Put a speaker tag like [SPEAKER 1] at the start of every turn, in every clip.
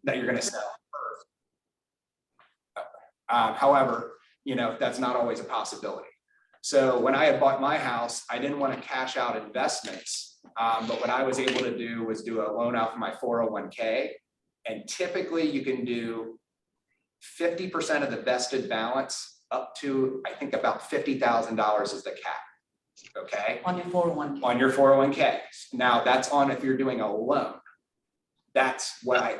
[SPEAKER 1] that you're going to sell. However, you know, that's not always a possibility. So when I had bought my house, I didn't want to cash out investments, but what I was able to do was do a loan out for my 401k. And typically you can do 50% of the vested balance up to, I think, about $50,000 is the cap. Okay.
[SPEAKER 2] On your 401k.
[SPEAKER 1] On your 401k. Now that's on if you're doing a loan. That's what I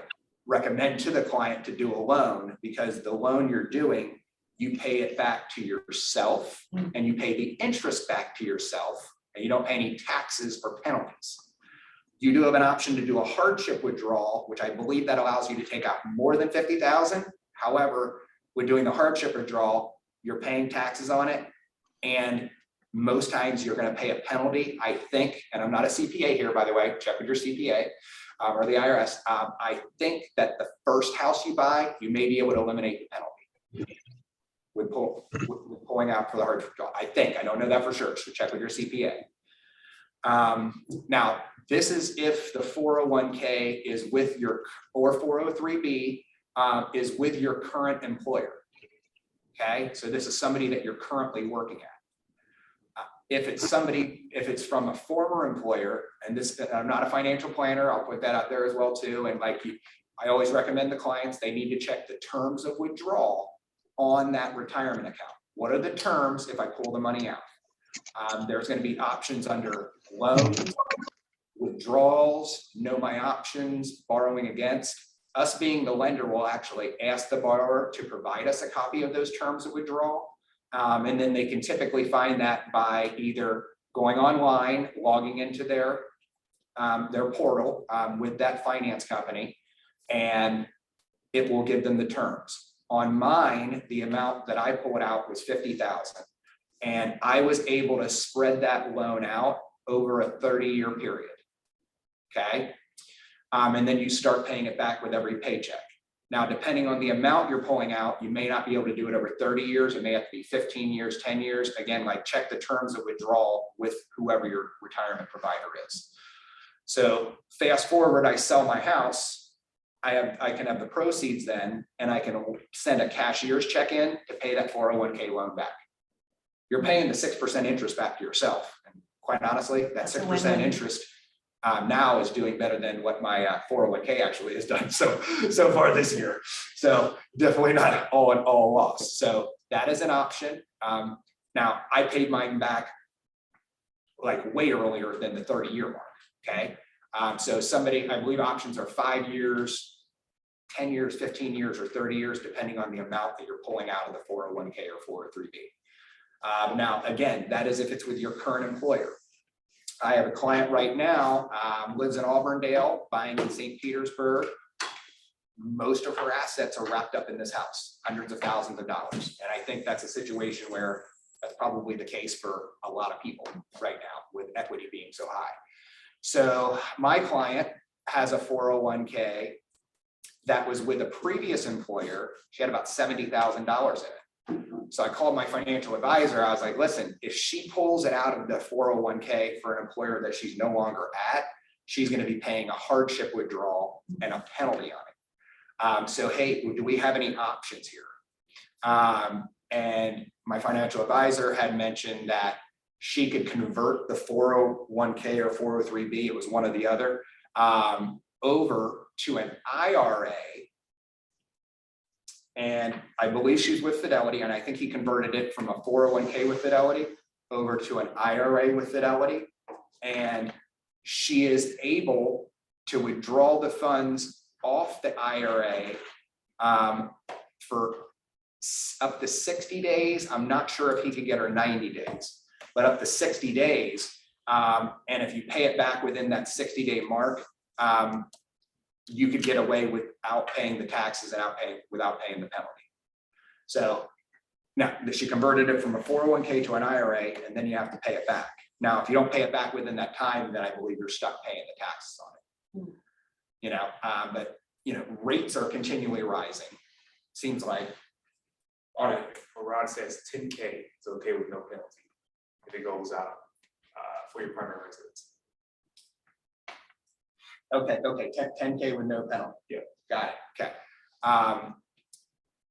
[SPEAKER 1] recommend to the client, to do a loan, because the loan you're doing, you pay it back to yourself and you pay the interest back to yourself, and you don't pay any taxes or penalties. You do have an option to do a hardship withdrawal, which I believe that allows you to take out more than 50,000. However, with doing the hardship withdrawal, you're paying taxes on it, and most times you're going to pay a penalty, I think, and I'm not a CPA here, by the way, check with your CPA or the IRS. I think that the first house you buy, you may be able to eliminate the penalty with pulling out for the hardship withdrawal. I think, I don't know that for sure, so check with your CPA. Now, this is if the 401k is with your, or 403b is with your current employer. Okay, so this is somebody that you're currently working at. If it's from a former employer, and this, I'm not a financial planner, I'll put that out there as well too. And like I always recommend the clients, they need to check the terms of withdrawal on that retirement account. What are the terms if I pull the money out? There's going to be options under loans, withdrawals, know my options, borrowing against. Us being the lender will actually ask the borrower to provide us a copy of those terms of withdrawal. And then they can typically find that by either going online, logging into their portal with that finance company, and it will give them the terms. On mine, the amount that I pulled out was $50,000, and I was able to spread that loan out over a 30-year period. Okay, and then you start paying it back with every paycheck. Now, depending on the amount you're pulling out, you may not be able to do it over 30 years. It may have to be 15 years, 10 years. Again, like check the terms of withdrawal with whoever your retirement provider is. So fast forward, I sell my house. I can have the proceeds then, and I can send a cashier's check in to pay that 401k loan back. You're paying the 6% interest back to yourself. And quite honestly, that 6% interest now is doing better than what my 401k actually has done so far this year. So definitely not all loss. So that is an option. Now I paid mine back like way earlier than the 30-year mark. Okay. So somebody, I believe options are 5 years, 10 years, 15 years, or 30 years, depending on the amount that you're pulling out of the 401k or 403b. Now, again, that is if it's with your current employer. I have a client right now, lives in Auburndale, buying in St. Petersburg. Most of her assets are wrapped up in this house, hundreds of thousands of dollars. And I think that's a situation where that's probably the case for a lot of people right now, with equity being so high. So my client has a 401k that was with a previous employer. She had about $70,000 in it. So I called my financial advisor. I was like, listen, if she pulls it out of the 401k for an employer that she's no longer at, she's going to be paying a hardship withdrawal and a penalty on it. So, hey, do we have any options here? And my financial advisor had mentioned that she could convert the 401k or 403b, it was one or the other, over to an IRA. And I believe she's with Fidelity, and I think he converted it from a 401k with Fidelity over to an IRA with Fidelity. And she is able to withdraw the funds off the IRA for up to 60 days. I'm not sure if he could get her 90 days, but up to 60 days. And if you pay it back within that 60-day mark, you could get away without paying the taxes and without paying the penalty. So now she converted it from a 401k to an IRA, and then you have to pay it back. Now, if you don't pay it back within that time, then I believe you're stuck paying the taxes on it. You know, but you know, rates are continually rising. Seems like.
[SPEAKER 3] All right, what Rod says, 10K is okay with no penalty if it goes out for your primary residence.
[SPEAKER 1] Okay, 10K with no penalty.
[SPEAKER 3] Yeah.
[SPEAKER 1] Got it.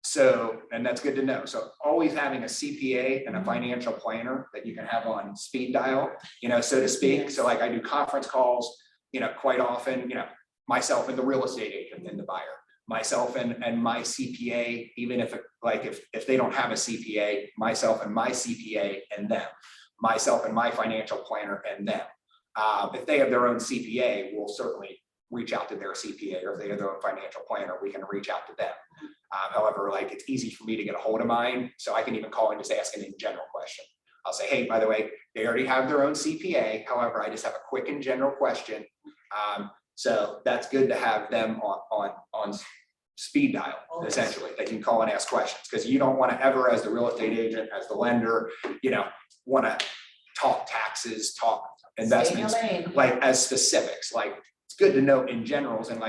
[SPEAKER 1] So, and that's good to know. So always having a CPA and a financial planner that you can have on speed dial, so to speak. So like I do conference calls, quite often, myself and the real estate agent and the buyer, myself and my CPA, even if they don't have a CPA, myself and my CPA and them, myself and my financial planner and them. If they have their own CPA, we'll certainly reach out to their CPA, or if they have their own financial planner, we can reach out to them. However, it's easy for me to get a hold of mine, so I can even call and just ask an in general question. I'll say, hey, by the way, they already have their own CPA. However, I just have a quick and general question. So that's good to have them on speed dial, essentially. They can call and ask questions, because you don't want to ever, as the real estate agent, as the lender, want to talk taxes, talk investments, as specifics. It's good to know in generals, and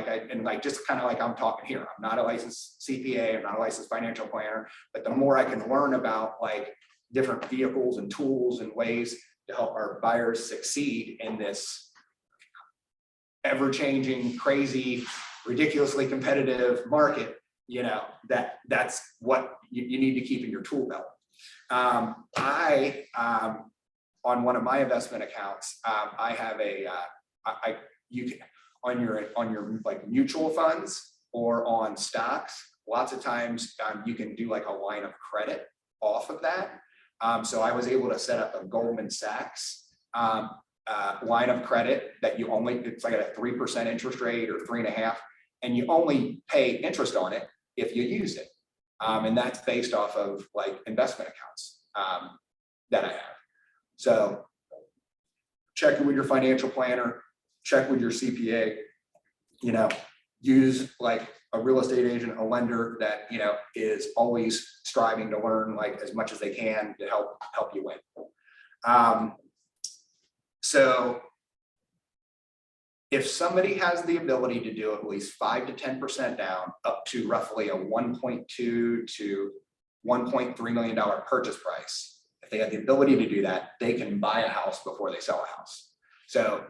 [SPEAKER 1] just kind of like I'm talking here. I'm not a licensed CPA, I'm not a licensed financial planner, but the more I can learn about different vehicles and tools and ways to help our buyers succeed in this ever-changing, crazy, ridiculously competitive market, that's what you need to keep in your tool belt. On one of my investment accounts, I have you can on your mutual funds or on stocks, lots of times you can do a line of credit off of that. So I was able to set up a Goldman Sachs line of credit that it's at a 3% interest rate or 3.5%, and you only pay interest on it if you use it. And that's based off of investment accounts that I have. So check with your financial planner, check with your CPA, use a real estate agent, a lender that, is always striving to learn as much as they can to help you win. So if somebody has the ability to do at least 5 to 10% down, up to roughly a $1.2 to $1.3 million purchase price, if they have the ability to do that, they can buy a house before they sell a house. So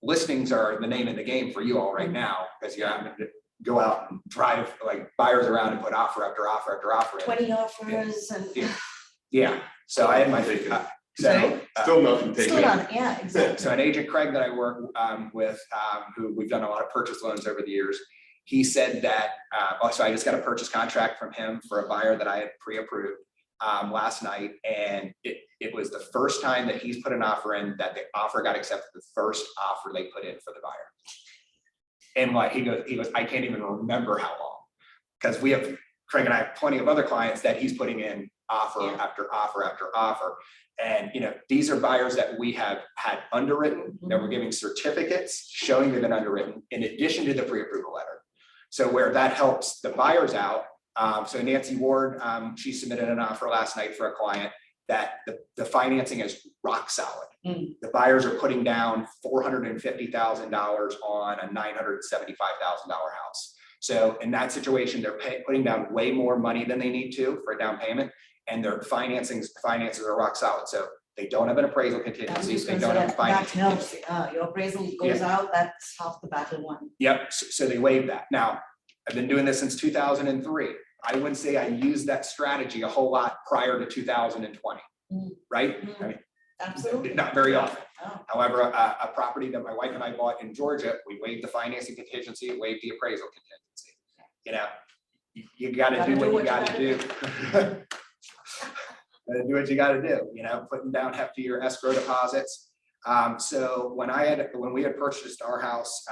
[SPEAKER 1] listings are the name of the game for you all right now, because you have to go out and drive buyers around and put offer after offer after offer.
[SPEAKER 2] 20 offers and.
[SPEAKER 1] Yeah. So I had my
[SPEAKER 4] Still nothing taken.
[SPEAKER 2] Still not, yeah, exactly.
[SPEAKER 1] So an agent, Craig, that I work with, who we've done a lot of purchase loans over the years, he said that, so I just got a purchase contract from him for a buyer that I had pre-approved last night. And it was the first time that he's put an offer in that the offer got accepted, the first offer they put in for the buyer. And he goes, I can't even remember how long, because Craig and I have plenty of other clients that he's putting in offer after offer after offer. And, these are buyers that we have had underwritten, that we're giving certificates showing they've been underwritten in addition to the pre-approval letter. So where that helps the buyers out. So Nancy Ward, she submitted an offer last night for a client that the financing is rock solid. The buyers are putting down $450,000 on a $975,000 house. So in that situation, they're putting down way more money than they need to for a down payment, and their finances are rock solid. So they don't have an appraisal contingency. They don't have finance.
[SPEAKER 2] That helps. Your appraisal goes out, that's half the battle won.
[SPEAKER 1] Yep. So they waived that. Now, I've been doing this since 2003. I wouldn't say I used that strategy a whole lot prior to 2020, right? I mean,
[SPEAKER 2] absolutely
[SPEAKER 1] not very often.
[SPEAKER 2] Oh.
[SPEAKER 1] However, a property that my wife and I bought in Georgia, we waived the financing contingency, waived the appraisal contingency. You got to do what you got to do. Do what you got to do. Putting down heftier escrow deposits. So when we had purchased our house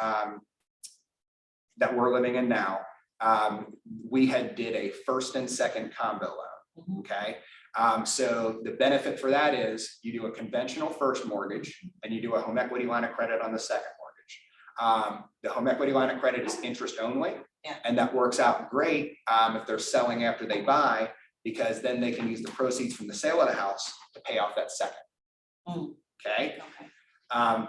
[SPEAKER 1] that we're living in now, we did a first and second combo loan. Okay. So the benefit for that is you do a conventional first mortgage and you do a home equity line of credit on the second mortgage. The home equity line of credit is interest only, and that works out great if they're selling after they buy, because then they can use the proceeds from the sale of the house to pay off that second. Okay. I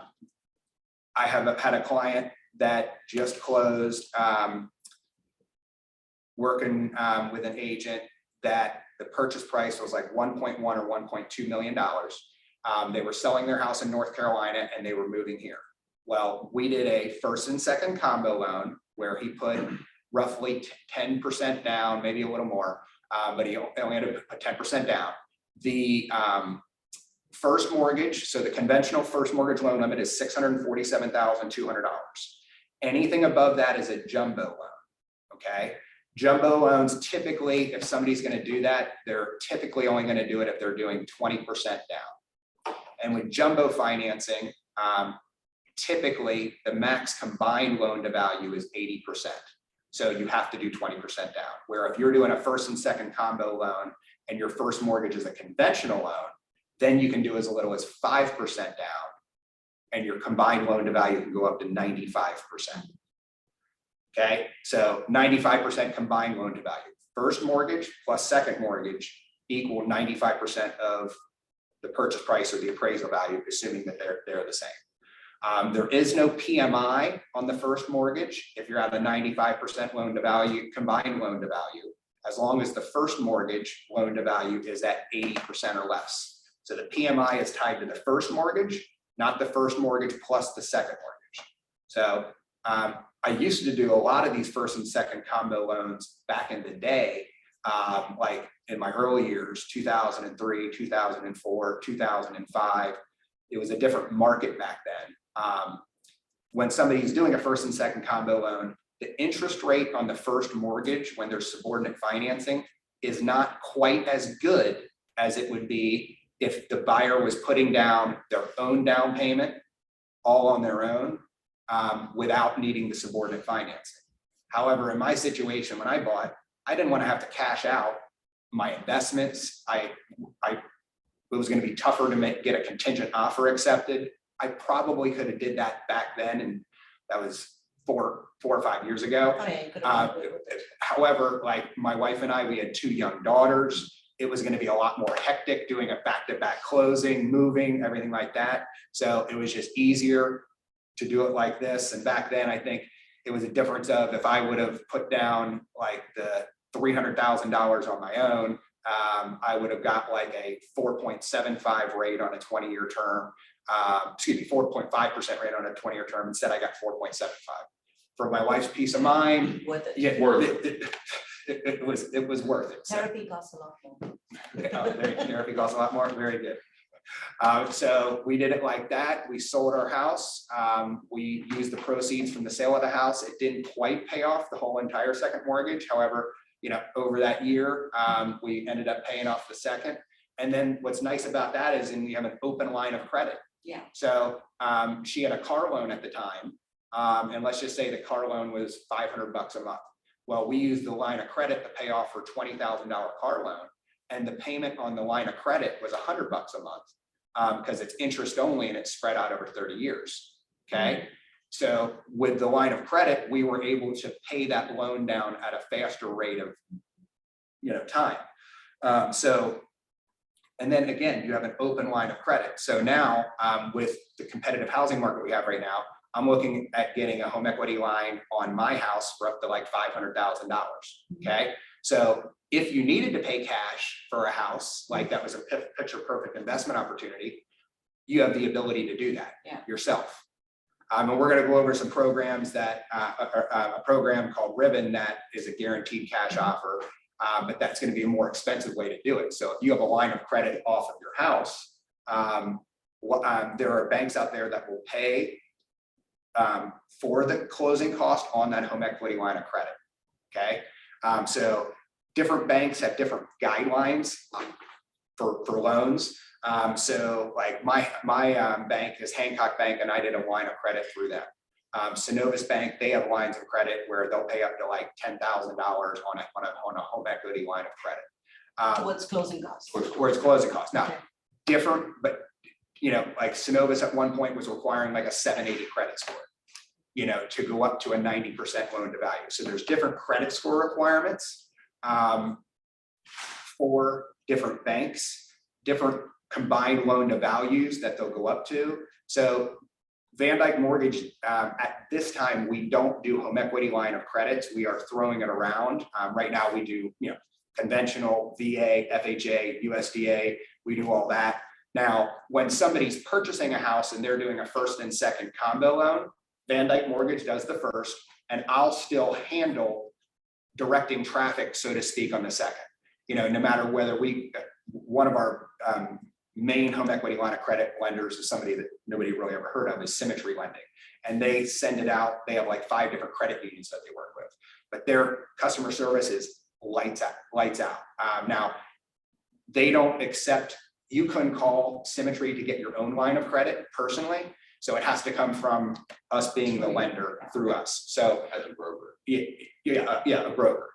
[SPEAKER 1] have had a client that just closed working with an agent that the purchase price was like 1.1 or $1.2 million. They were selling their house in North Carolina and they were moving here. Well, we did a first and second combo loan where he put roughly 10% down, maybe a little more, but he only had to put 10% down. The first mortgage, so the conventional first mortgage loan limit is $647,200. Anything above that is a jumbo loan, okay? Jumbo loans, typically, if somebody's gonna do that, they're typically only gonna do it if they're doing 20% down. And with jumbo financing, typically the max combined loan to value is 80%. So you have to do 20% down. Where if you're doing a first and second combo loan and your first mortgage is a conventional loan, then you can do as little as 5% down and your combined loan to value can go up to 95%. Okay, so 95% combined loan to value. First mortgage plus second mortgage equal 95% of the purchase price or the appraisal value, assuming that they're the same. There is no PMI on the first mortgage if you're at a 95% loan to value, combined loan to value, as long as the first mortgage loan to value is at 80% or less. So the PMI is tied to the first mortgage, not the first mortgage plus the second mortgage. So I used to do a lot of these first and second combo loans back in the day, like in my early years, 2003, 2004, 2005. It was a different market back then. When somebody's doing a first and second combo loan, the interest rate on the first mortgage when there's subordinate financing is not quite as good as it would be if the buyer was putting down their own down payment all on their own without needing the subordinate financing. However, in my situation, when I bought, I didn't want to have to cash out my investments. It was going to be tougher to get a contingent offer accepted. I probably could have did that back then, and that was four or 5 years ago.
[SPEAKER 2] Oh, yeah, you could have done it.
[SPEAKER 1] However, like my wife and I, we had 2 young daughters. It was going to be a lot more hectic doing a back-to-back closing, moving, everything like that. So it was just easier to do it like this. And back then, I think it was a difference of if I would have put down like the $300,000 on my own, I would have got like a 4.75 rate on a 20-year term. 4.5% rate on a 20-year term. Instead, I got 4.75. For my wife's peace of mind,
[SPEAKER 2] Worth it.
[SPEAKER 1] yeah,
[SPEAKER 4] Worth
[SPEAKER 1] it was worth it. So,
[SPEAKER 2] Therapy costs a lot more.
[SPEAKER 1] therapy costs a lot more. Very good. So we did it like that. We sold our house. We used the proceeds from the sale of the house. It didn't quite pay off the whole entire second mortgage. However, over that year, we ended up paying off the second. And then what's nice about that is we have an open line of credit.
[SPEAKER 2] Yeah.
[SPEAKER 1] So she had a car loan at the time. And let's just say the car loan was $500 a month. Well, we used the line of credit to pay off her $20,000 car loan. And the payment on the line of credit was $100 a month because it's interest only and it's spread out over 30 years. Okay. So with the line of credit, we were able to pay that loan down at a faster rate of time. And then again, you have an open line of credit. So now with the competitive housing market we have right now, I'm looking at getting a home equity line on my house for up to like $500,000. Okay. So if you needed to pay cash for a house, like that was a picture perfect investment opportunity, you have the ability to do that yourself. And we're going to go over some programs that a program called Ribbon that is a guaranteed cash offer, but that's going to be a more expensive way to do it. So if you have a line of credit off of your house, there are banks out there that will pay for the closing cost on that home equity line of credit. Okay. So different banks have different guidelines for loans. So like my bank is Hancock Bank, and I did a line of credit through them. Synovus Bank, they have lines of credit where they'll pay up to like $10,000 on a home equity line of credit.
[SPEAKER 2] What's closing costs?
[SPEAKER 1] Where it's closing costs. Now,
[SPEAKER 2] Okay.
[SPEAKER 1] different, but like Synovus at one point was requiring like a 780 credit score, to go up to a 90% loan to value. So there's different credit score requirements for different banks, different combined loan to values that they'll go up to. So VanDyk Mortgage, at this time, we don't do home equity line of credits. We are throwing it around. Right now we do, conventional VA, FHA, USDA, we do all that. Now, when somebody's purchasing a house and they're doing a first and second combo loan, VanDyk Mortgage does the first, and I'll still handle directing traffic, so to speak, on the second. You know, no matter whether one of our main home equity line of credit lenders is somebody that nobody really ever heard of, is Symmetry Lending. And they send it out. They have like 5 different credit unions that they work with, but their customer service is lights out. Now, they don't accept, you couldn't call Symmetry to get your own line of credit personally. So it has to come from us being the lender through us. So
[SPEAKER 4] As a broker.
[SPEAKER 1] a broker.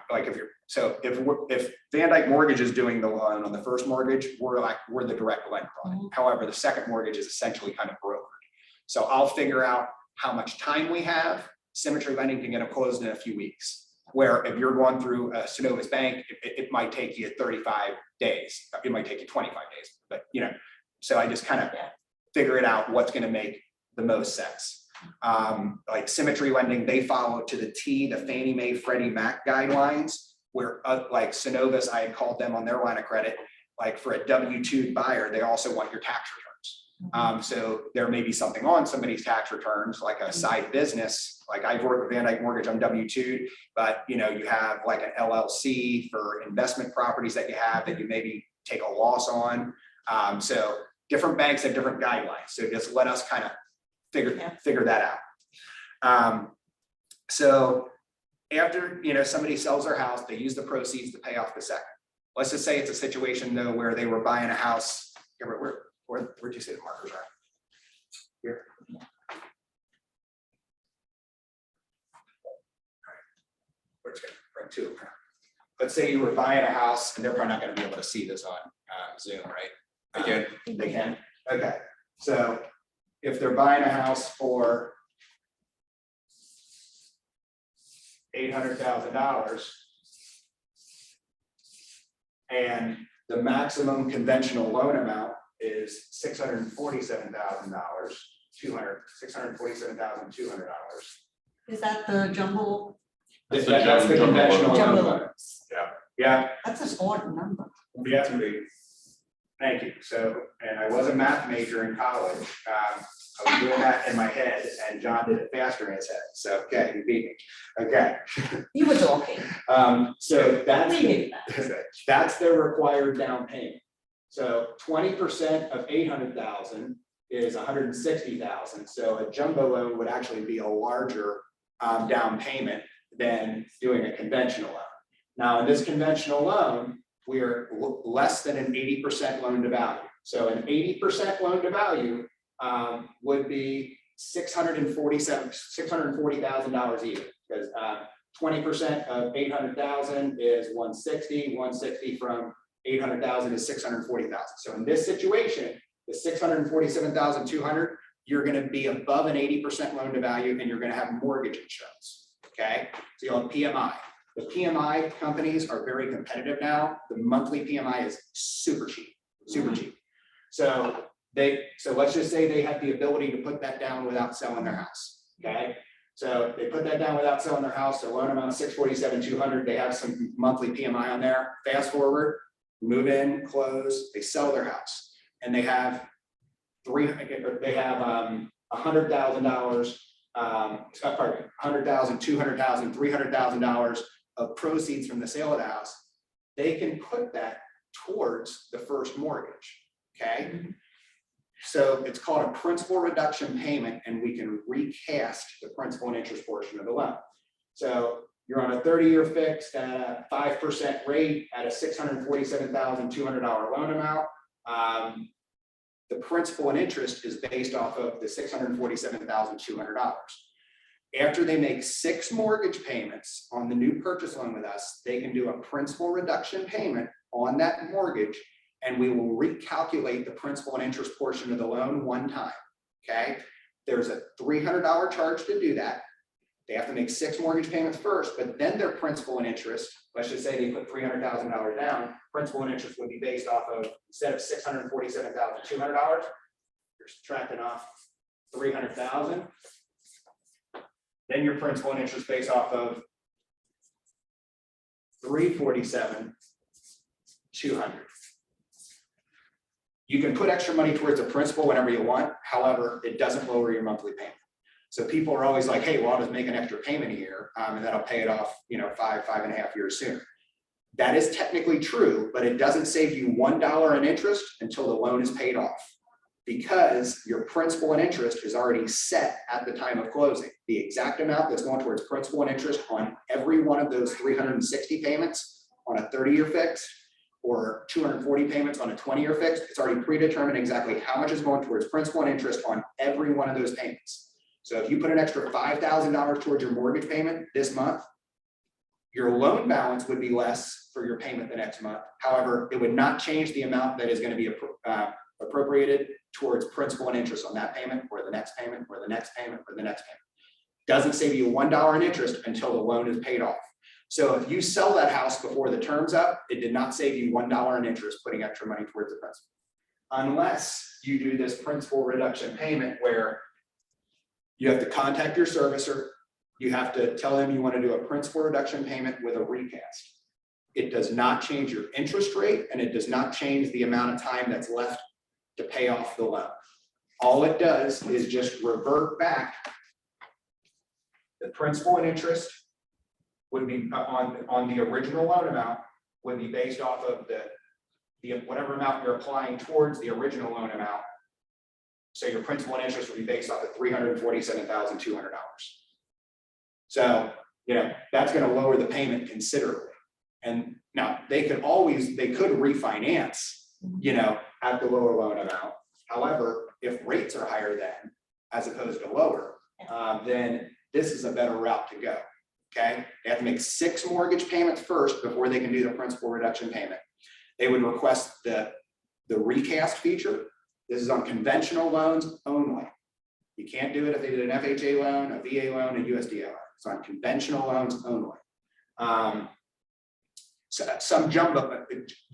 [SPEAKER 1] Like if VanDyk Mortgage is doing the loan on the first mortgage, we're the direct lender on it. However, the second mortgage is essentially kind of brokered. So I'll figure out how much time we have. Symmetry Lending can get them closed in a few weeks. Where if you're going through Synovus Bank, it might take you 35 days. It might take you 25 days, but you know, so I just kind of figure it out what's going to make the most sense. Like Symmetry Lending, they follow to the T, the Fannie Mae, Freddie Mac guidelines, where like Synovus, I had called them on their line of credit, like for a W-2 buyer, they also want your tax returns. So there may be something on somebody's tax returns, like a side business, like I've worked with VanDyk Mortgage, I'm W-2, but you know, you have like an LLC for investment properties that you have that you maybe take a loss on. So different banks have different guidelines. So just let us kind of figure that out. So after, you know, somebody sells their house, they use the proceeds to pay off the second. Let's just say it's a situation though, where they were buying a house. Where'd you say the markers are? Here. We're just gonna bring 2 of them. Let's say you were buying a house, and they're probably not gonna be able to see this on Zoom, right?
[SPEAKER 4] Again,
[SPEAKER 1] They can. Okay. So if they're buying a house for $800,000 and the maximum conventional loan amount is $647,200. $647,200.
[SPEAKER 2] Is that the jumbo?
[SPEAKER 4] That's
[SPEAKER 1] That's the conventional
[SPEAKER 2] Jumbo
[SPEAKER 1] loan.
[SPEAKER 2] loans?
[SPEAKER 1] Yeah.
[SPEAKER 2] That's an odd number.
[SPEAKER 1] Yeah. Thank you. So, and I was a math major in college. I was doing that in my head, and John did it faster in his head. So, okay, you beat me. Okay.
[SPEAKER 2] You were talking.
[SPEAKER 1] So that's
[SPEAKER 2] We knew that.
[SPEAKER 1] that's their required down payment. So 20% of 800,000 is 160,000. So a jumbo loan would actually be a larger down payment than doing a conventional loan. Now, in this conventional loan, we are less than an 80% loan to value. So an 80% loan to value would be $640,000 even, because 20% of 800,000 is 160. 160 from 800,000 is 640,000. So in this situation, the 647,200, you're going to be above an 80% loan to value, and you're going to have mortgage insurance. Okay, so you'll have PMI. The PMI companies are very competitive now. The monthly PMI is super cheap, super cheap. So let's just say they have the ability to put that down without selling their house. Okay, so they put that down without selling their house. Their loan amount is 647,200. They have some monthly PMI on there. Fast forward, move in, close. They sell their house, and they have $100,000. $100,000, $200,000, $300,000 of proceeds from the sale of the house. They can put that towards the first mortgage. Okay. So it's called a principal reduction payment, and we can recast the principal and interest portion of the loan. So you're on a 30-year fixed at a 5% rate at a $647,200 loan amount. The principal and interest is based off of the $647,200. After they make 6 mortgage payments on the new purchase loan with us, they can do a principal reduction payment on that mortgage, and we will recalculate the principal and interest portion of the loan one time. Okay, there's a $300 charge to do that. They have to make 6 mortgage payments first, but then their principal and interest, let's just say they put $300,000 down, principal and interest would be based off of, instead of $647,200, you're subtracting off $300,000. Then your principal and interest based off of $347,200. You can put extra money towards the principal whenever you want. However, it doesn't lower your monthly payment. So people are always like, hey, well, I'll just make an extra payment a year, and that'll pay it off, 5.5 years sooner. That is technically true, but it doesn't save you $1 in interest until the loan is paid off, because your principal and interest is already set at the time of closing. The exact amount that's going towards principal and interest on every one of those 360 payments on a 30-year fix, or 240 payments on a 20-year fix, it's already predetermined exactly how much is going towards principal and interest on every one of those payments. So if you put an extra $5,000 towards your mortgage payment this month, your loan balance would be less for your payment the next month. However, it would not change the amount that is going to be appropriated towards principal and interest on that payment, or the next payment, or the next payment, or the next payment. Doesn't save you $1 in interest until the loan is paid off. So if you sell that house before the term's up, it did not save you $1 in interest putting extra money towards the principal. Unless you do this principal reduction payment where you have to contact your servicer, you have to tell them you want to do a principal reduction payment with a recast. It does not change your interest rate, and it does not change the amount of time that's left to pay off the loan. All it does is just revert back the principal and interest would be on the original loan amount, would be based off of the whatever amount you're applying towards the original loan amount. So your principal and interest would be based off of $347,200. So, that's going to lower the payment considerably. And now they could refinance, at the lower loan amount. However, if rates are higher then, as opposed to lower, then this is a better route to go. Okay, they have to make 6 mortgage payments first before they can do the principal reduction payment. They would request the recast feature. This is on conventional loans only. You can't do it if they did an FHA loan, a VA loan, a USDA loan. It's on conventional loans only. So some jumbo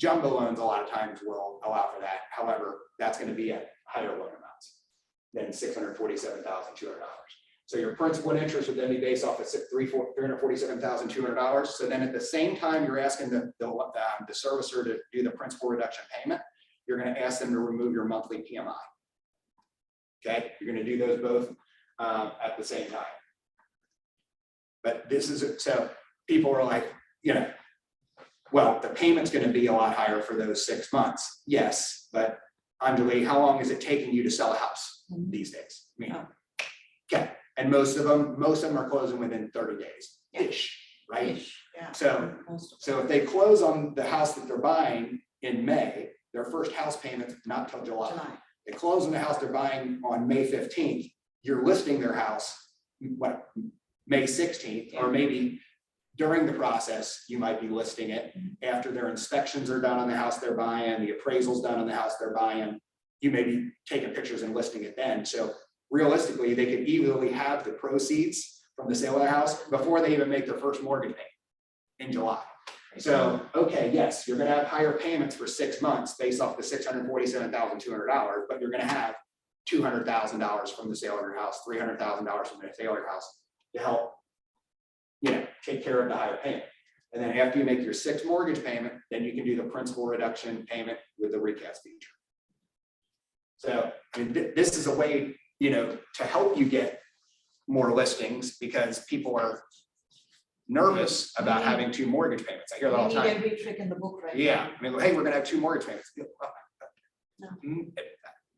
[SPEAKER 1] loans a lot of times will allow for that. However, that's going to be at higher loan amounts than $647,200. So your principal and interest would then be based off of $347,200. So then at the same time you're asking the servicer to do the principal reduction payment, you're going to ask them to remove your monthly PMI. Okay, you're going to do those both at the same time. But this is, so people are like, well, the payment's going to be a lot higher for those 6 months. Yes, but Anjali, how long is it taking you to sell a house these days? Okay, and most of them are closing within 30 days ish, right?
[SPEAKER 2] Yeah.
[SPEAKER 1] So if they close on the house that they're buying in May, their first house payment's not till July. They close on the house they're buying on May 15th. You're listing their house, May 16th, or maybe during the process, you might be listing it after their inspections are done on the house they're buying, the appraisal's done on the house they're buying. You may be taking pictures and listing it then. So realistically, they could easily have the proceeds from the sale of the house before they even make their first mortgage payment in July. So, okay, yes, you're going to have higher payments for 6 months based off the $647,200, but you're going to have $200,000 from the sale of your house, $300,000 from the sale of your house to help, take care of the higher payment. And then after you make your 6th mortgage payment, then you can do the principal reduction payment with the recast feature. So this is a way, to help you get more listings, because people are nervous about having 2 mortgage payments. I hear that all the time.
[SPEAKER 2] Every trick in the book, right?
[SPEAKER 1] Yeah, hey, we're gonna have 2 mortgage payments.
[SPEAKER 2] No.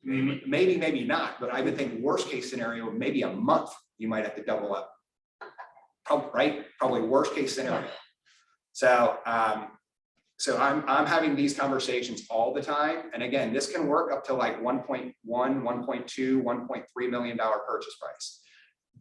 [SPEAKER 1] Maybe, maybe not, but I would think worst case scenario, maybe a month, you might have to double up. Probably worst case scenario. So, so I'm having these conversations all the time. And again, this can work up to like 1.1, 1.2, $1.3 million purchase price.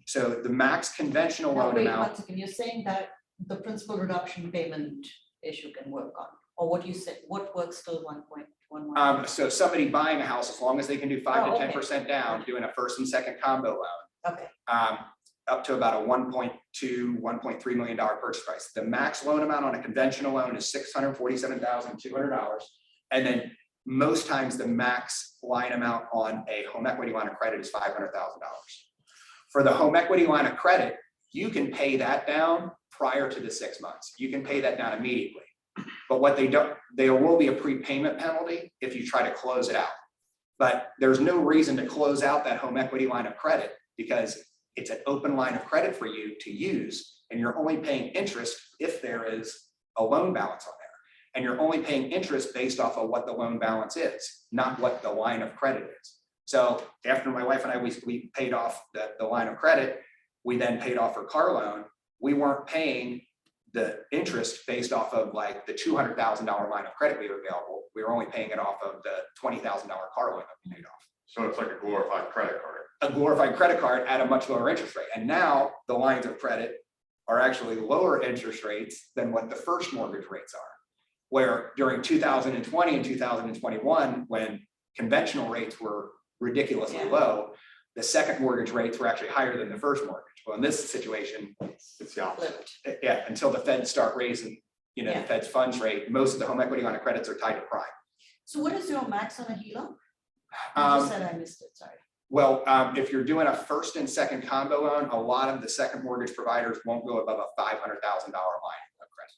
[SPEAKER 1] So the max conventional loan
[SPEAKER 2] Wait
[SPEAKER 1] amount.
[SPEAKER 2] 1 second, you're saying that the principal reduction payment issue can work on, or what you said, what works till 1.11?
[SPEAKER 1] So somebody buying a house, as long as they can do 5 to
[SPEAKER 2] okay.
[SPEAKER 1] 10% down, doing a first and second combo loan,
[SPEAKER 2] Okay,
[SPEAKER 1] up to about a $1.2, $1.3 million purchase price. The max loan amount on a conventional loan is $647,200. And then most times the max line amount on a home equity line of credit is $500,000. For the home equity line of credit, you can pay that down prior to the 6 months. You can pay that down immediately. But what there will be a prepayment penalty if you try to close it out. But there's no reason to close out that home equity line of credit, because it's an open line of credit for you to use, and you're only paying interest if there is a loan balance on there. And you're only paying interest based off of what the loan balance is, not what the line of credit is. So after my wife and I, we paid off the line of credit, we then paid off her car loan. We weren't paying the interest based off of like the $200,000 line of credit we were available. We were only paying it off of the $20,000 car loan that we paid off.
[SPEAKER 4] So it's like a glorified credit card.
[SPEAKER 1] A glorified credit card at a much lower interest rate. And now the lines of credit are actually lower interest rates than what the first mortgage rates are. Where during 2020 and 2021, when conventional rates were ridiculously low, the second mortgage rates were actually higher than the first mortgage. Well, in this situation,
[SPEAKER 4] It's the opposite.
[SPEAKER 2] Flipped.
[SPEAKER 1] yeah, until the Fed start raising, the
[SPEAKER 2] Yeah.
[SPEAKER 1] Fed's funds rate, most of the home equity line of credits are tied to prime.
[SPEAKER 2] So what is your max on a HELOC? You
[SPEAKER 1] Um,
[SPEAKER 2] just said I missed it, sorry.
[SPEAKER 1] Well, if you're doing a first and second combo loan, a lot of the second mortgage providers won't go above a $500,000 line of credit.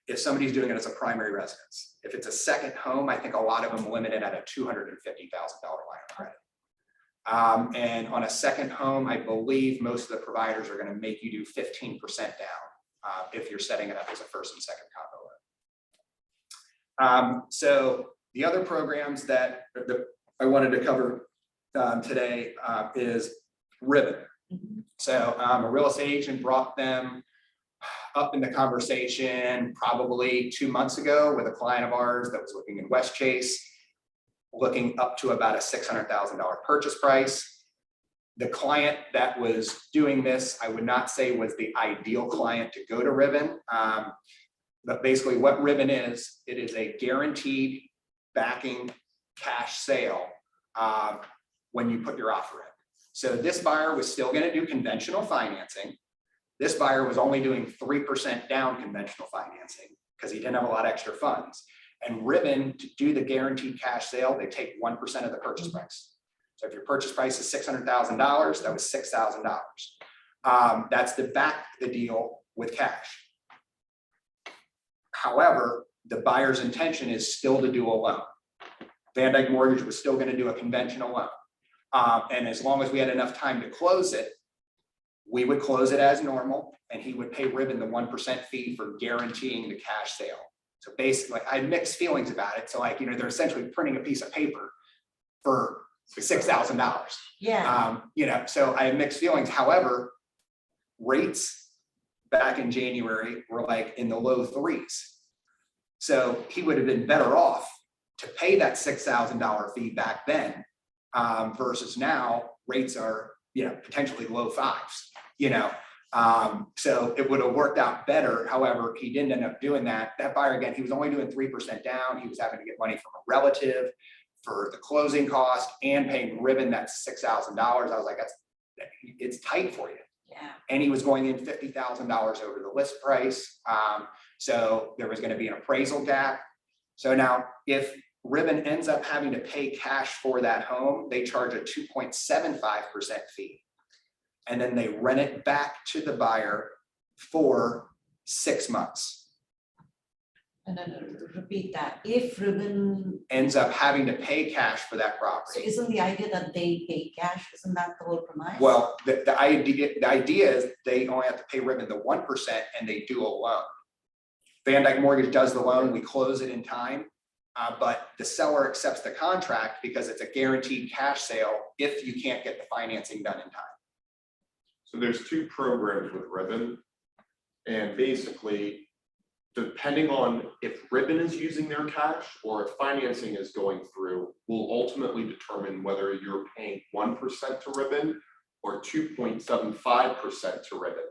[SPEAKER 1] If somebody's doing it as a primary residence, if it's a second home, I think a lot of them limit it at a $250,000 line of credit. And on a second home, I believe most of the providers are going to make you do 15% down if you're setting it up as a first and second combo loan. So the other programs that I wanted to cover today is Ribbon.
[SPEAKER 2] Mhm.
[SPEAKER 1] So a real estate agent brought them up in the conversation probably 2 months ago with a client of ours that was looking in West Chase, looking up to about a $600,000 purchase price. The client that was doing this, I would not say was the ideal client to go to Ribbon. But basically what Ribbon is, it is a guaranteed backing cash sale when you put your offer in. So this buyer was still going to do conventional financing. This buyer was only doing 3% down conventional financing because he didn't have a lot of extra funds. And Ribbon, to do the guaranteed cash sale, they take 1% of the purchase price. So if your purchase price is $600,000, that was $6,000. That's to back the deal with cash. However, the buyer's intention is still to do a loan. VanDyk Mortgage was still going to do a conventional loan. And as long as we had enough time to close it, we would close it as normal, and he would pay Ribbon the 1% fee for guaranteeing the cash sale. So basically, I had mixed feelings about it. So they're essentially printing a piece of paper for $6,000.
[SPEAKER 2] Yeah,
[SPEAKER 1] So I have mixed feelings. However, rates back in January were like in the low threes. So he would have been better off to pay that $6,000 fee back then versus now rates are, potentially low fives, so it would have worked out better. However, he didn't end up doing that. That buyer, again, he was only doing 3% down. He was having to get money from a relative for the closing cost and paying Ribbon that $6,000. I was like, it's tight for you.
[SPEAKER 2] yeah.
[SPEAKER 1] And he was going in $50,000 over the list price. So there was going to be an appraisal gap. So now if Ribbon ends up having to pay cash for that home, they charge a 2.75% fee. And then they rent it back to the buyer for 6 months.
[SPEAKER 2] And then repeat that, if Ribbon,
[SPEAKER 1] Ends up having to pay cash for that
[SPEAKER 2] so
[SPEAKER 1] property.
[SPEAKER 2] isn't the idea that they pay cash, isn't that the whole premise?
[SPEAKER 1] Well, the idea is they only have to pay Ribbon the 1% and they do a loan. VanDyk Mortgage does the loan, we close it in time. But the seller accepts the contract because it's a guaranteed cash sale if you can't get the financing done in time.
[SPEAKER 4] So there's 2 programs with Ribbon. And basically, depending on if Ribbon is using their cash or if financing is going through, will ultimately determine whether you're paying 1% to Ribbon or 2.75% to Ribbon.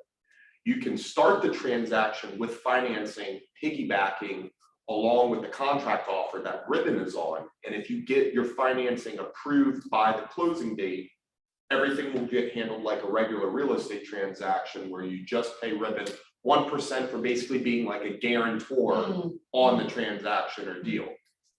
[SPEAKER 4] You can start the transaction with financing, piggybacking along with the contract offer that Ribbon is on. And if you get your financing approved by the closing date, everything will get handled like a regular real estate transaction where you just pay Ribbon 1% for basically being like a guarantor on the transaction or deal.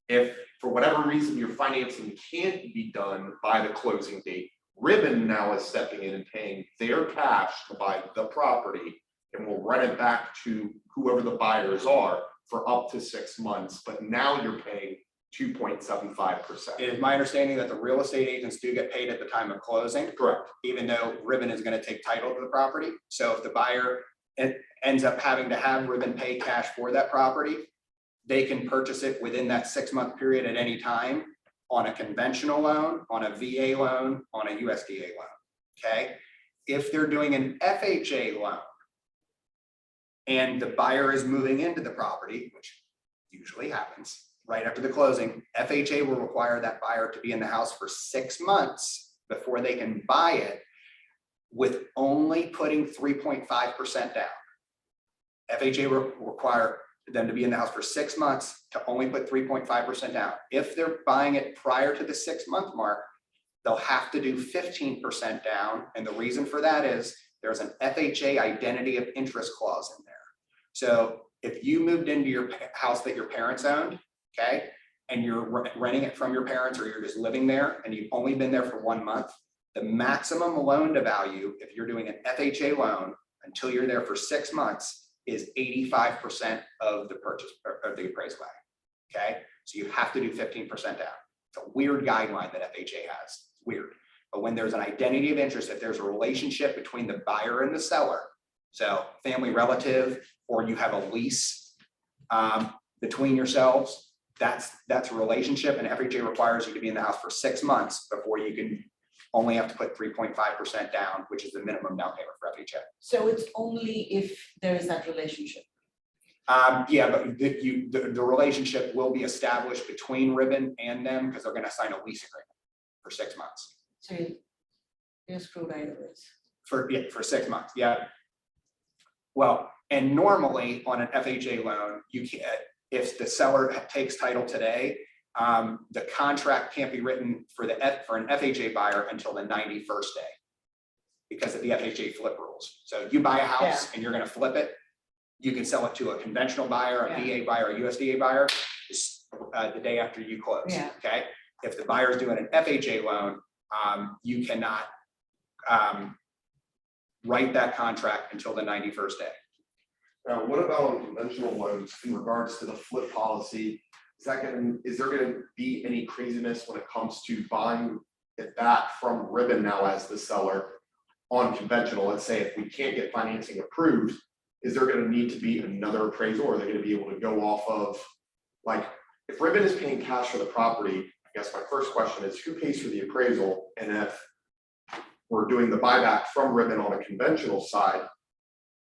[SPEAKER 4] If for whatever reason your financing can't be done by the closing date, Ribbon now is stepping in and paying their cash to buy the property and will rent it back to whoever the buyers are for up to 6 months. But now you're paying 2.75%.
[SPEAKER 1] It is my understanding that the real estate agents do get paid at the time of closing,
[SPEAKER 4] Correct.
[SPEAKER 1] even though Ribbon is going to take title to the property. So if the buyer ends up having to have Ribbon pay cash for that property, they can purchase it within that 6-month period at any time on a conventional loan, on a VA loan, on a USDA loan, okay? If they're doing an FHA loan and the buyer is moving into the property, which usually happens right after the closing, FHA will require that buyer to be in the house for 6 months before they can buy it with only putting 3.5% down. FHA will require them to be in the house for 6 months to only put 3.5% down. If they're buying it prior to the 6-month mark, they'll have to do 15% down. And the reason for that is there's an FHA identity of interest clause in there. So if you moved into your house that your parents owned, okay, and you're renting it from your parents or you're just living there and you've only been there for 1 month, the maximum loan to value, if you're doing an FHA loan until you're there for 6 months, is 85% of the purchase of the appraised value. Okay, so you have to do 15% down. It's a weird guideline that FHA has. It's weird. But when there's an identity of interest, if there's a relationship between the buyer and the seller, so family relative, or you have a lease between yourselves, that's a relationship, and FHA requires you to be in the house for 6 months before you can only have to put 3.5% down, which is the minimum down payment for FHA.
[SPEAKER 2] So it's only if there is that relationship.
[SPEAKER 1] Yeah, but the relationship will be established between Ribbon and them because they're going to sign a lease agreement for 6 months.
[SPEAKER 2] So you're screwed either ways.
[SPEAKER 1] For 6 months, yeah. Well, and normally on an FHA loan, you can't, if the seller takes title today, the contract can't be written for an FHA buyer until the 91st day because of the FHA flip rules. So you buy a house and you're going to flip it, you can sell it to a conventional buyer, a VA buyer, a USDA buyer, the day after you close.
[SPEAKER 2] Yeah.
[SPEAKER 1] Okay. If the buyer is doing an FHA loan, you cannot write that contract until the 91st day.
[SPEAKER 4] Now, what about on conventional loans in regards to the flip policy? Is there going to be any craziness when it comes to buying it back from Ribbon now as the seller on conventional? Let's say if we can't get financing approved, is there going to need to be another appraisal? Or are they going to be able to go off of, like, if Ribbon is paying cash for the property, I guess my first question is who pays for the appraisal? And if we're doing the buyback from Ribbon on a conventional side,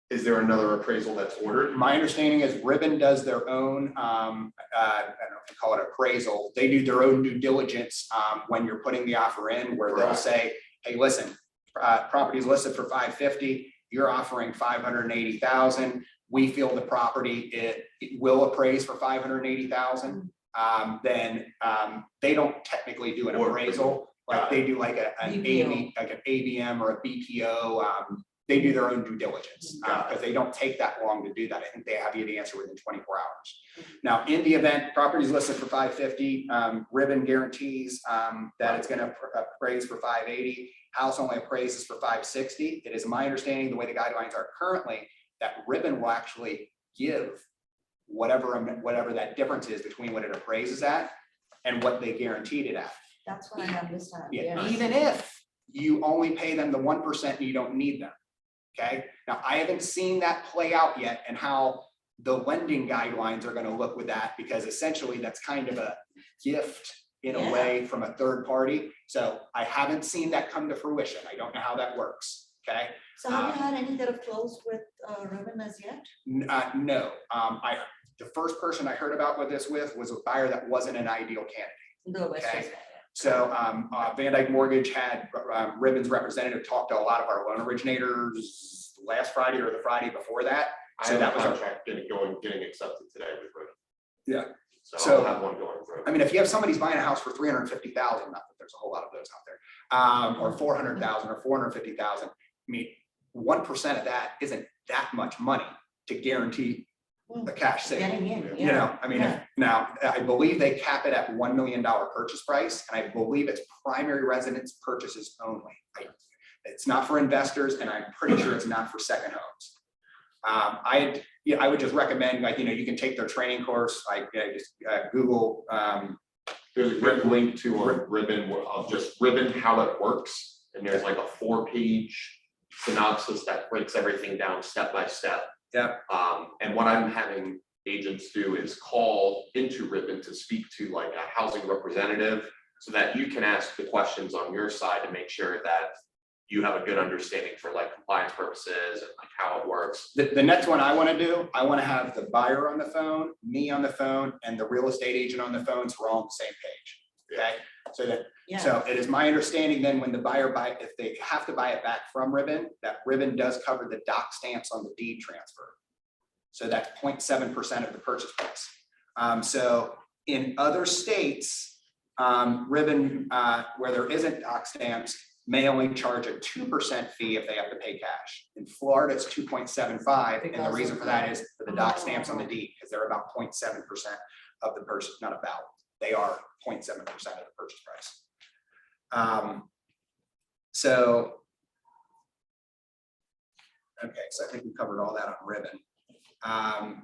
[SPEAKER 4] is there another appraisal that's ordered?
[SPEAKER 1] My understanding is Ribbon does their own, I don't know if you call it appraisal. They do their own due diligence when you're putting the offer in, where they'll say, hey, listen, property's listed for 550, you're offering 580,000. We feel the property, it will appraise for 580,000. Then they don't technically do an appraisal, like they do like an ABM or a BPO. They do their own due diligence because they don't take that long to do that. I think they have you the answer within 24 hours. Now, in the event property is listed for 550, Ribbon guarantees that it's going to appraise for 580. House only appraises for 560. It is my understanding, the way the guidelines are currently, that Ribbon will actually give whatever that difference is between what it appraises at and what they guaranteed it at.
[SPEAKER 2] That's what I understand.
[SPEAKER 1] Yeah. Even if you only pay them the 1% and you don't need them. Okay. Now, I haven't seen that play out yet and how the lending guidelines are going to look with that, because essentially that's kind of a gift in a way from a third party. So I haven't seen that come to fruition. I don't know how that works. Okay.
[SPEAKER 2] So have you had any that have closed with Ribbon as yet?
[SPEAKER 1] No. The first person I heard about this was a buyer that wasn't an ideal candidate.
[SPEAKER 2] The West
[SPEAKER 1] Okay.
[SPEAKER 2] Coast.
[SPEAKER 1] So VanDyk Mortgage had Ribbon's representative talk to a lot of our loan originators last Friday or the Friday before that. So that was
[SPEAKER 4] contract getting accepted today with Ribbon.
[SPEAKER 1] Yeah.
[SPEAKER 4] So I'll have one going through.
[SPEAKER 1] I mean, if you have somebody's buying a house for 350,000, not that there's a whole lot of those out there, or 400,000 or 450,000. I mean, 1% of that isn't that much money to guarantee the cash sale.
[SPEAKER 2] Getting in,
[SPEAKER 1] You know, I mean, now I believe they cap it at $1 million purchase price, and I believe it's primary residence purchases only. It's not for investors, and I'm pretty sure it's not for second homes. I would just recommend, like, you know, you can take their training course, like just Google
[SPEAKER 4] There's a good link to our Ribbon, of just Ribbon, how it works. And there's like a 4-page synopsis that breaks everything down step by step.
[SPEAKER 1] Yeah.
[SPEAKER 4] And what I'm having agents do is call into Ribbon to speak to like a housing representative so that you can ask the questions on your side to make sure that you have a good understanding for like compliance purposes and like how it works.
[SPEAKER 1] The next one I want to do, I want to have the buyer on the phone, me on the phone, and the real estate agent on the phone, so we're all on the same page. Okay, so that,
[SPEAKER 2] Yeah,
[SPEAKER 1] so it is my understanding then when the buyer if they have to buy it back from Ribbon, that Ribbon does cover the doc stamps on the deed transfer. So that's 0.7% of the purchase price. So in other states, Ribbon, where there isn't doc stamps, may only charge a 2% fee if they have to pay cash. In Florida, it's 2.75, and the reason for that is for the doc stamps on the deed, because they're about 0.7% of the purchase, not about, they are 0.7% of the purchase price. So, okay, so I think we covered all that on Ribbon.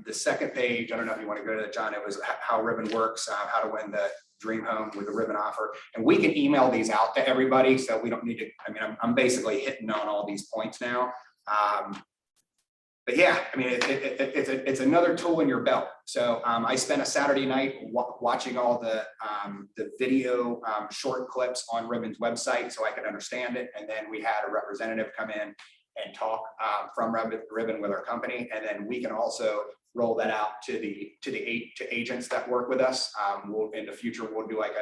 [SPEAKER 1] The second page, I don't know if you want to go to that, John, it was how Ribbon works, how to win the dream home with the Ribbon offer. And we can email these out to everybody, so we don't need to, I mean, I'm basically hitting on all these points now. But yeah, I mean, it's another tool in your belt. So I spent a Saturday night watching all the video short clips on Ribbon's website so I could understand it. And then we had a representative come in and talk from Ribbon with our company. And then we can also roll that out to agents that work with us. We'll, in the future, we'll do like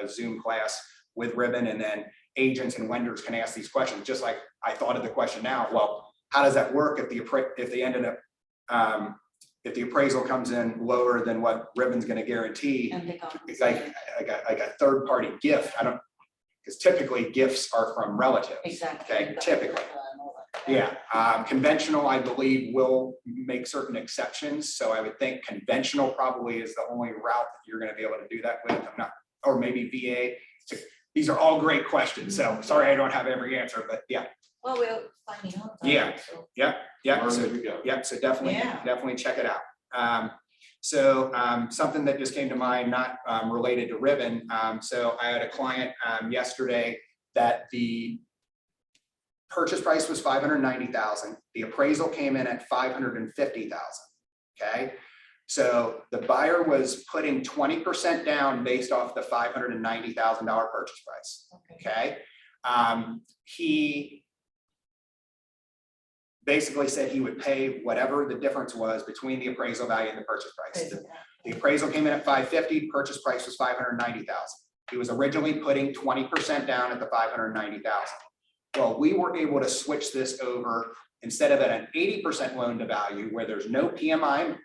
[SPEAKER 1] a Zoom class with Ribbon, and then agents and lenders can ask these questions. Just like I thought of the question now, well, how does that work if they ended up if the appraisal comes in lower than what Ribbon's going to guarantee?
[SPEAKER 2] and they got.
[SPEAKER 1] It's like a third party gift. I don't, because typically gifts are from relatives.
[SPEAKER 2] Exactly.
[SPEAKER 1] Okay, typically. Yeah, conventional, I believe, will make certain exceptions. So I would think conventional probably is the only route that you're going to be able to do that with. I'm not, or maybe VA. So these are all great questions. So sorry, I don't have every answer, but yeah.
[SPEAKER 2] Well, we're finding out.
[SPEAKER 1] Yeah.
[SPEAKER 2] So.
[SPEAKER 1] Yeah.
[SPEAKER 4] Learn
[SPEAKER 1] So,
[SPEAKER 4] as we go.
[SPEAKER 1] yeah. So definitely,
[SPEAKER 2] Yeah.
[SPEAKER 1] definitely check it out. Something that just came to mind, not related to Ribbon. So I had a client yesterday that the purchase price was $590,000. The appraisal came in at $550,000. Okay. So the buyer was putting 20% down based off the $590,000 purchase price.
[SPEAKER 2] Okay.
[SPEAKER 1] Okay. He basically said he would pay whatever the difference was between the appraisal value and the purchase price. The appraisal came in at $550,000, purchase price was $590,000. He was originally putting 20% down at the $590,000. Well, we were able to switch this over instead of at an 80% loan to value where there's no PMI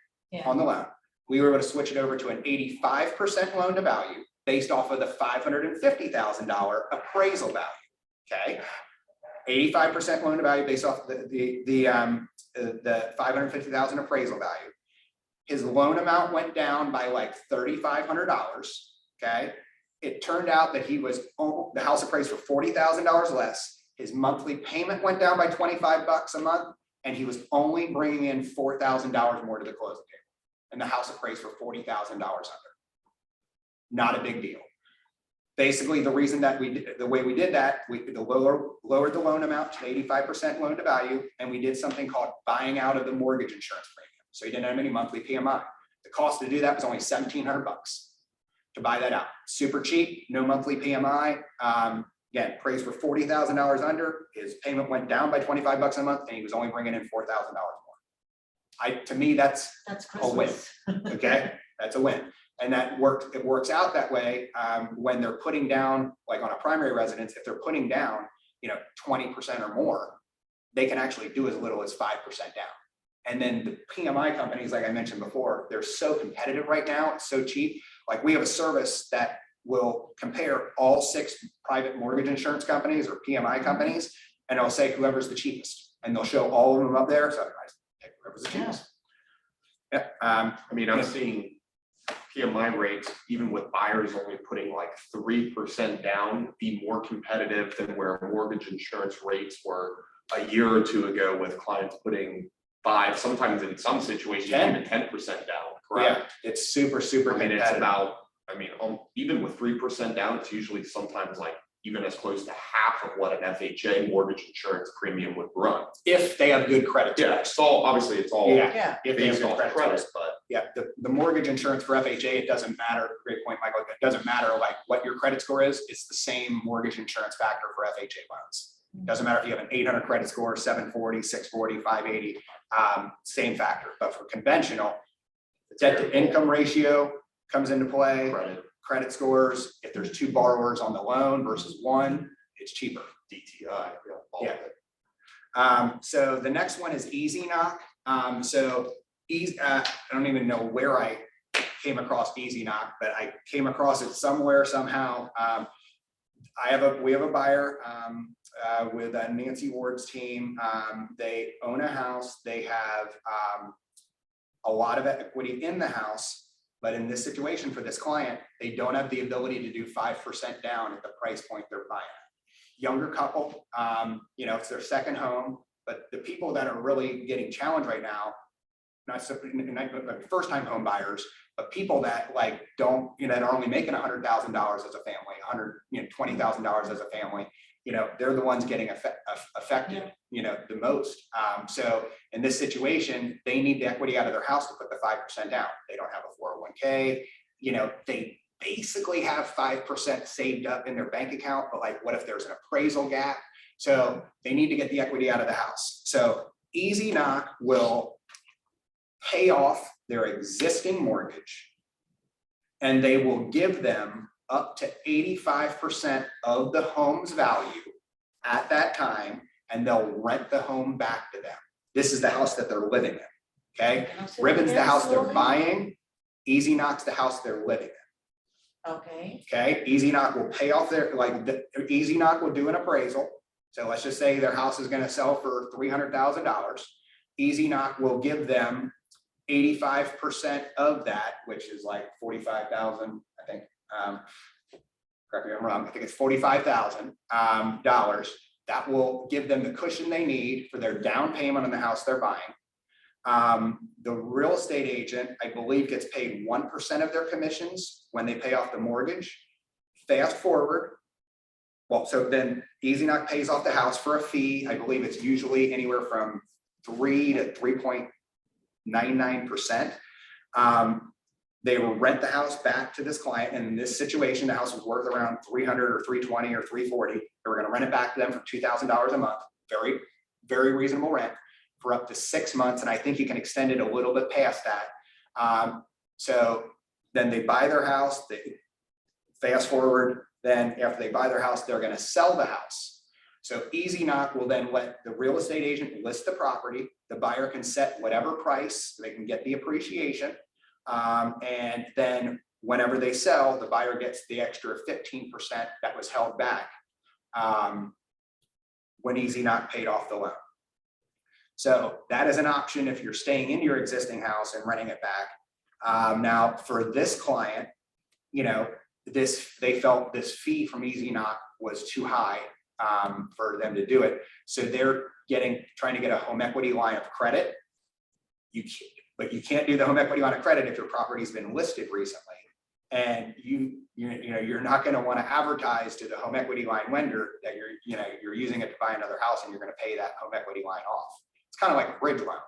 [SPEAKER 1] on the loan. We were able to switch it over to an 85% loan to value based off of the $550,000 appraisal value. Okay, 85% loan to value based off the $550,000 appraisal value. His loan amount went down by like $3,500. Okay, it turned out that the house appraised for $40,000 less. His monthly payment went down by $25 a month, and he was only bringing in $4,000 more to the closing table. And the house appraised for $40,000 under. Not a big deal. Basically, the reason that the way we did that, we lowered the loan amount to 85% loan to value, and we did something called buying out of the mortgage insurance premium. So he didn't have any monthly PMI. The cost to do that was only $1,700 to buy that out. Super cheap, no monthly PMI. Again, appraised for $40,000 under. His payment went down by $25 a month, and he was only bringing in $4,000 more. To me, that's a win. Okay, that's a win. And it works out that way when they're putting down, like on a primary residence, if they're putting down, 20% or more, they can actually do as little as 5% down. And then the PMI companies, like I mentioned before, they're so competitive right now, it's so cheap. Like we have a service that will compare all 6 private mortgage insurance companies or PMI companies, and it'll say whoever's the cheapest, and they'll show all of them up there. So I pick whoever's the cheapest. Yeah.
[SPEAKER 4] I mean, I'm seeing PMI rates, even with buyers only putting like 3% down, be more competitive than where mortgage insurance rates were a year or two ago, with clients putting 5%, sometimes in some situations,
[SPEAKER 1] 10.
[SPEAKER 4] even 10% down.
[SPEAKER 1] Yeah,
[SPEAKER 4] Correct.
[SPEAKER 1] it's super
[SPEAKER 4] I mean, it's
[SPEAKER 1] competitive.
[SPEAKER 4] about I mean, even with 3% down, it's usually sometimes like even as close to half of what an FHA mortgage insurance premium would run.
[SPEAKER 1] If they have good credit.
[SPEAKER 4] Yeah, it's all, obviously, it's all
[SPEAKER 1] Yeah.
[SPEAKER 2] Yeah,
[SPEAKER 1] If they have
[SPEAKER 4] based
[SPEAKER 1] good
[SPEAKER 4] on
[SPEAKER 1] credit.
[SPEAKER 4] credit, but
[SPEAKER 1] Yeah, the mortgage insurance for FHA, it doesn't matter, great point, Michael, it doesn't matter like what your credit score is, it's the same mortgage insurance factor for FHA loans. Doesn't matter if you have an 800 credit score, 740, 640, 580, same factor, but for conventional, debt to income ratio comes into play, credit scores, if there's 2 borrowers on the loan versus 1, it's cheaper.
[SPEAKER 4] DTI, all
[SPEAKER 1] Yeah.
[SPEAKER 4] of it.
[SPEAKER 1] So the next one is Easy Knock. I don't even know where I came across Easy Knock, but I came across it somewhere, somehow. We have a buyer with Nancy Ward's team. They own a house. They have a lot of equity in the house, but in this situation for this client, they don't have the ability to do 5% down at the price point they're buying. Younger couple, it's their second home, but the people that are really getting challenged right now, not first time home buyers, but people that like don't, that are only making $100,000 as a family, $20,000 as a family, they're the ones getting affected, the most. So in this situation, they need the equity out of their house to put the 5% down. They don't have a 401k, they basically have 5% saved up in their bank account, but like, what if there's an appraisal gap? So they need to get the equity out of the house. So Easy Knock will pay off their existing mortgage, and they will give them up to 85% of the home's value at that time, and they'll rent the home back to them. This is the house that they're living in, okay? Ribbon's the house they're buying, Easy Knock's the house they're living in. Okay, Easy Knock will pay off Easy Knock will do an appraisal. So let's just say their house is gonna sell for $300,000. Easy Knock will give them 85% of that, which is like 45,000, I think. Correct me if I'm wrong, I think it's $45,000 dollars. That will give them the cushion they need for their down payment on the house they're buying. The real estate agent, I believe, gets paid 1% of their commissions when they pay off the mortgage. Fast forward. Well, so then Easy Knock pays off the house for a fee. I believe it's usually anywhere from 3 to 3.99%. They will rent the house back to this client. And in this situation, the house was worth around 300 or 320 or 340. They were going to rent it back to them for $2,000 a month. Very, very reasonable rent for up to 6 months. And I think you can extend it a little bit past that. So then they buy their house, they fast forward, then after they buy their house, they're going to sell the house. So Easy Knock will then let the real estate agent list the property. The buyer can set whatever price, they can get the appreciation. And then whenever they sell, the buyer gets the extra 15% that was held back when Easy Knock paid off the loan. So that is an option if you're staying in your existing house and renting it back. Now for this client, they felt this fee from Easy Knock was too high for them to do it. So they're trying to get a home equity line of credit. But you can't do the home equity line of credit if your property's been listed recently. And you're not going to want to advertise to the home equity line lender that you're using it to buy another house and you're going to pay that home equity line off. It's kind of like a bridge loan,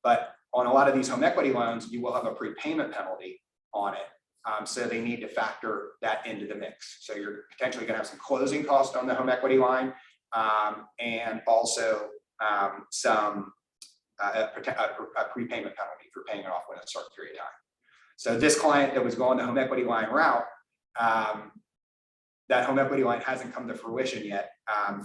[SPEAKER 1] but on a lot of these home equity loans, you will have a prepayment penalty on it. So they need to factor that into the mix. So you're potentially going to have some closing costs on the home equity line, and also some a prepayment penalty for paying it off within a certain period of time. So this client that was going the home equity line route, that home equity line hasn't come to fruition yet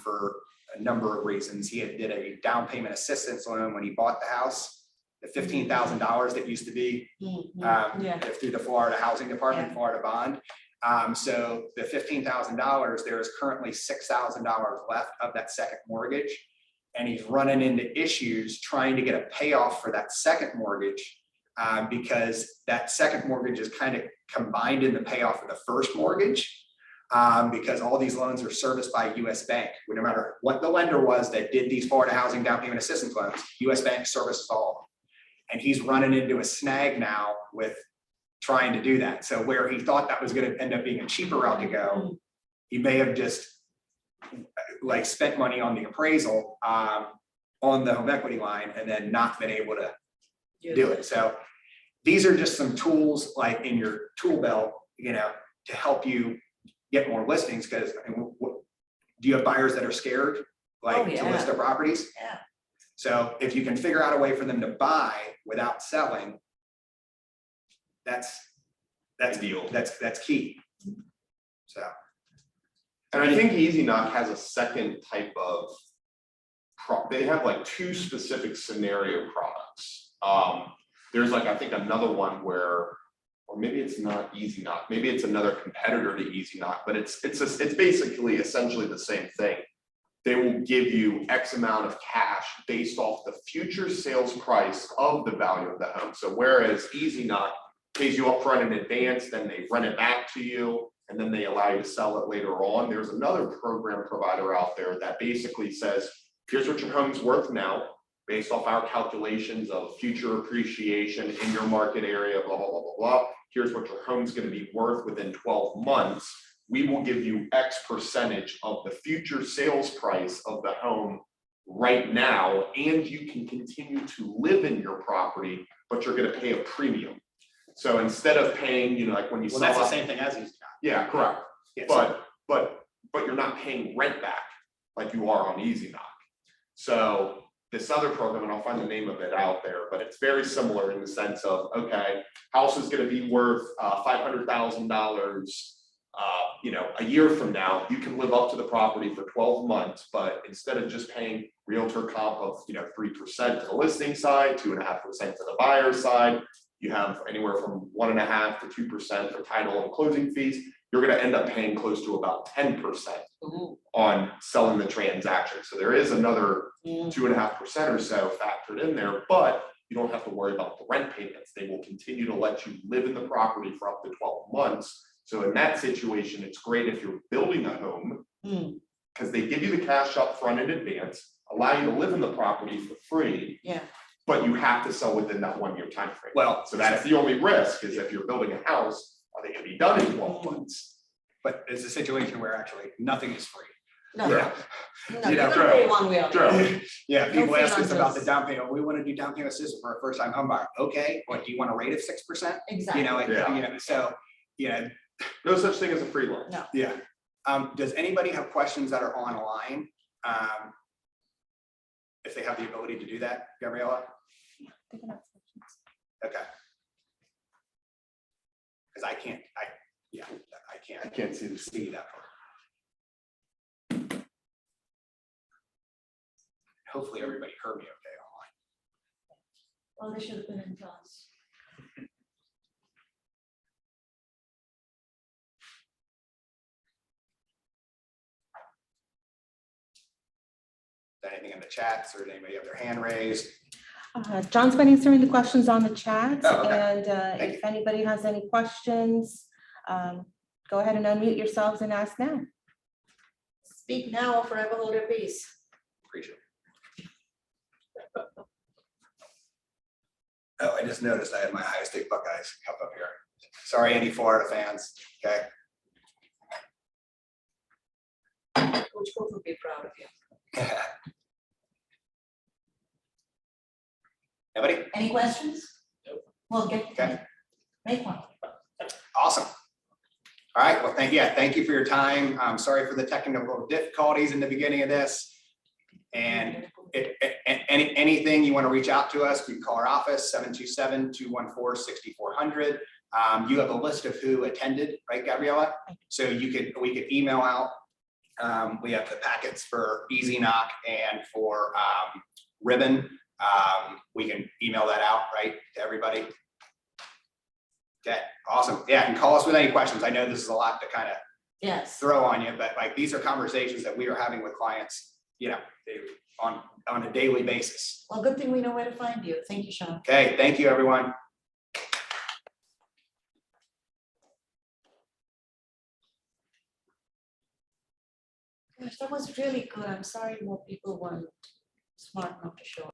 [SPEAKER 1] for a number of reasons. He did a down payment assistance loan when he bought the house. The $15,000 that used to be through the Florida Housing Department, Florida bond. So the $15,000, there is currently $6,000 left of that second mortgage. And he's running into issues trying to get a payoff for that second mortgage because that second mortgage is kind of combined in the payoff of the first mortgage because all these loans are serviced by US Bank. No matter what the lender was that did these Florida Housing Down Payment Assistance loans, US Bank services all of them. And he's running into a snag now with trying to do that. So where he thought that was going to end up being a cheaper route to go, he may have just like spent money on the appraisal on the home equity line and then not been able to do it. So these are just some tools like in your tool belt, you know, to help you get more listings. Because do you have buyers that are scared, like
[SPEAKER 2] Oh,
[SPEAKER 1] to
[SPEAKER 2] yeah.
[SPEAKER 1] list their properties?
[SPEAKER 2] Yeah.
[SPEAKER 1] So if you can figure out a way for them to buy without selling, that's
[SPEAKER 4] Ideal.
[SPEAKER 1] that's key. So
[SPEAKER 4] And I think EasyKnock has a second type of they have like two specific scenario products. There's like, I think another one where, or maybe it's not EasyKnock, maybe it's another competitor to EasyKnock, but it's basically essentially the same thing. They will give you X amount of cash based off the future sales price of the value of the home. So whereas EasyKnock pays you upfront in advance, then they rent it back to you, and then they allow you to sell it later on. There's another program provider out there that basically says, here's what your home's worth now, based off our calculations of future appreciation in your market area, blah, blah, blah, blah, blah. Here's what your home's gonna be worth within 12 months. We will give you X percentage of the future sales price of the home right now, and you can continue to live in your property, but you're gonna pay a premium. So instead of paying, you know, like when you
[SPEAKER 1] well,
[SPEAKER 4] sell
[SPEAKER 1] that's the
[SPEAKER 4] out-
[SPEAKER 1] same thing as EasyKnock.
[SPEAKER 4] Yeah, correct.
[SPEAKER 1] Yes.
[SPEAKER 4] But you're not paying rent back like you are on EasyKnock. So this other program, and I'll find the name of it out there, but it's very similar in the sense of, okay, house is gonna be worth $500,000, you know, a year from now. You can live up to the property for 12 months, but instead of just paying realtor comp of, you know, 3% to the listing side, 2.5% to the buyer side, you have anywhere from 1.5% to 2% for title and closing fees. You're gonna end up paying close to about 10% on selling the transaction. So there is another 2.5% or so factored in there, but you don't have to worry about the rent payments. They will continue to let you live in the property for up to 12 months. So in that situation, it's great if you're building a home, because they give you the cash up front in advance, allow you to live in the property for free.
[SPEAKER 2] Yeah.
[SPEAKER 4] But you have to sell within that 1 year time frame.
[SPEAKER 1] Well,
[SPEAKER 4] So that's the only risk, is if you're building a house, are they gonna be done in 12 months?
[SPEAKER 1] but it's a situation where actually nothing is free.
[SPEAKER 2] No,
[SPEAKER 4] Yeah.
[SPEAKER 2] no,
[SPEAKER 1] You
[SPEAKER 2] you're
[SPEAKER 1] know,
[SPEAKER 2] gonna pay one way or the
[SPEAKER 4] True.
[SPEAKER 2] other.
[SPEAKER 1] Yeah, people
[SPEAKER 2] No
[SPEAKER 1] ask us about the
[SPEAKER 2] freelancers.
[SPEAKER 1] down payment. We want to do down payment assistance for a first time home buyer. Okay, what do you want a rate of 6%?
[SPEAKER 2] Exactly.
[SPEAKER 1] You know, like,
[SPEAKER 4] Yeah.
[SPEAKER 1] you know, so, you know,
[SPEAKER 4] No such thing as a free lunch.
[SPEAKER 2] No.
[SPEAKER 1] yeah. Does anybody have questions that are online? If they have the ability to do that, Gabriella? Okay. Because I can't, I
[SPEAKER 4] I can't see the
[SPEAKER 1] see that part. Hopefully everybody heard me okay online.
[SPEAKER 2] Well, they should have been in class.
[SPEAKER 1] Is there anything in the chats or anybody have their hand raised?
[SPEAKER 5] John's been answering the questions on the chat,
[SPEAKER 1] Oh, okay.
[SPEAKER 5] and
[SPEAKER 1] Thank
[SPEAKER 5] if anybody has any questions, go ahead and unmute yourselves and ask now.
[SPEAKER 2] Speak now or forever hold your peace.
[SPEAKER 1] Appreciate it. Oh, I just noticed I had my Ohio State Buckeyes cup up here. Sorry, any Florida fans, okay?
[SPEAKER 2] Coach Coach would be proud of you.
[SPEAKER 1] Anybody?
[SPEAKER 2] Any questions? Well,
[SPEAKER 1] Okay.
[SPEAKER 2] make one.
[SPEAKER 1] Awesome. All right, well, thank you for your time. I'm sorry for the technical difficulties in the beginning of this. And anything you want to reach out to us, you can call our office, 727-214-6400. You have a list of who attended, right, Gabriella? So we could email out. We have the packets for EasyKnock and for Ribbon. We can email that out, right, to everybody. Okay, awesome. Yeah, and call us with any questions. I know this is a lot to kind of
[SPEAKER 2] Yes.
[SPEAKER 1] throw on you, but like these are conversations that we are having with clients, you know, on a daily basis.
[SPEAKER 2] Well, good thing we know where to find you. Thank you, Shawn.
[SPEAKER 1] Okay, thank you, everyone.
[SPEAKER 2] Gosh, that was really good. I'm sorry more people weren't smart enough to show up.